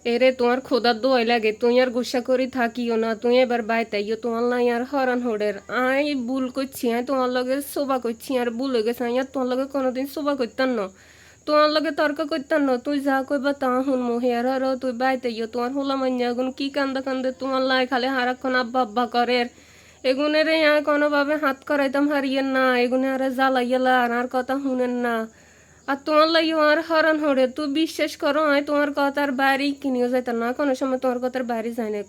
এরে তোমার খোদার দোয়াই লাগে, তুই আর গুসা করি থাকিও না, তুই এবার বাইতাইও, তোমার নাই আর হরান হোডের। আই ভুল করছি, আই তোমার লগে সোবা করছি আর ভুল হয়ে গেছে, আই আর তোমার লগে কোনোদিন সোবা করতাম না, তোমার লগে তর্ক করতাম না, তুই যা কইবা তা শুনমু, হেয়ার হর তুই বাইতাইও, তোমার হোলা মাইয়া এগুন কি কান্দে কান্দে তোমার লাই খালি হারাক্ষণ আব্বা আব্বা করে। এগুনের কোনোভাবে হাত করাইতাম হারিয়েন না, এগুনে আর জ্বালাইয়ালা আর কথা শুনেন না। আর তোমার লাগে আর হরণ হরে, তুই বিশ্বাস করো আমি তোমার কথার বাইরে কিনিও যাইতাম না, কোনো সময় তোমার কথার বাইরে যাই না।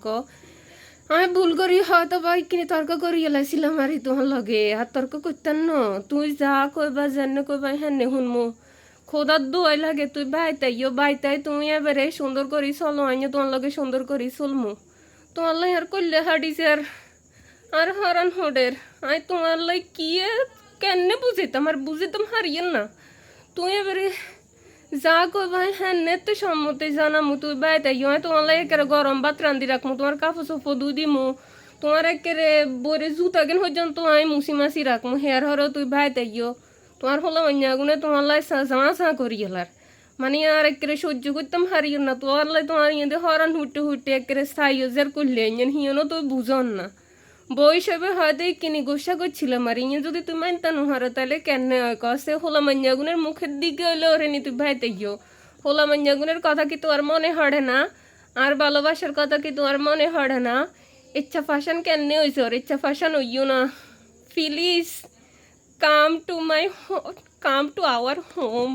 আমি ভুল করি হয়তো বা কিনে তর্ক করি এলাইছিলাম আর তোমার লগে, আর তর্ক করতাম না, তুই যা কইবা যেন কইবা হ্যাঁ শুনমু। খোদার দোয়াই লাগে তুই বাইতাইও, বাইতাই তুমি এবারে সুন্দর করি চলো, আইনে তোমার লগে সুন্দর করি চলমু। তোমার লাই আর করলে হাডিছে আর হরণ হোডের। আমি তোমার লাই কি কেনে বুঝিতাম আর বুঝিতাম হারিয়েন না। তুই এবারে যা কইবা হ্যাঁ তো সম্মতি জানামু, তুই বাইতে ইয় তোমার লাগে একেবারে গরম ভাত রান্ধি রাখমু, তোমার কাপড় চোপড় ধুই দিমু, তোমার একেবারে বরে জুতা কেন পর্যন্ত আমি মুসি মাসি রাখমু, হেয়ার হরও তুই বাইতে ইয়। তোমার হলো অন্য গুনে তোমার লাই চা করি গেলার, মানে আর একেবারে সহ্য করতাম হারিয়ে না, তোমার লাই তোমার ইয়ে হরান হুটে হুটে একেবারে সাইও জের করলে হিয়নো তুই বুঝন না। বই হিসেবে হয়তো কিনি গোসা করছিলাম আর ইয়ে যদি তুই মানতা নহারো তাহলে কেন কসে হোলা মাঞ্জাগুনের মুখের দিকে হইলে ওরে নি তুই ভাইতে গিয়েও। হোলা মাঞ্জাগুনের কথা কি তোমার মনে হড়ে না? আর ভালোবাসার কথা কি তোমার মনে হড়ে না? ইচ্ছা ফাশান কেনে হয়েছে ওর, ইচ্ছা ফাশান হইও না। Please come to my come to our home.